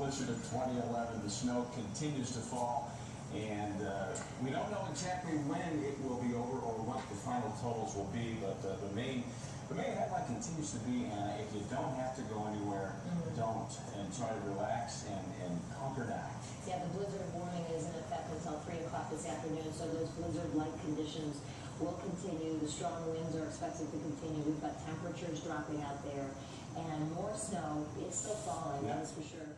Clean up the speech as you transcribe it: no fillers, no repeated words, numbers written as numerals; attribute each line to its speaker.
Speaker 1: blizzard of 2011. The snow continues to fall, and we don't know exactly when it will be over or what the final totals will be, but the main headline continues to be, if you don't have to go anywhere, don't, and try to relax and conquer now.
Speaker 2: Yeah, the blizzard warning is in effect until 3 o'clock this afternoon, so those blizzard-like conditions will continue. The strong winds are expected to continue. We've got temperatures dropping out there and more snow. It's still falling, that is for sure.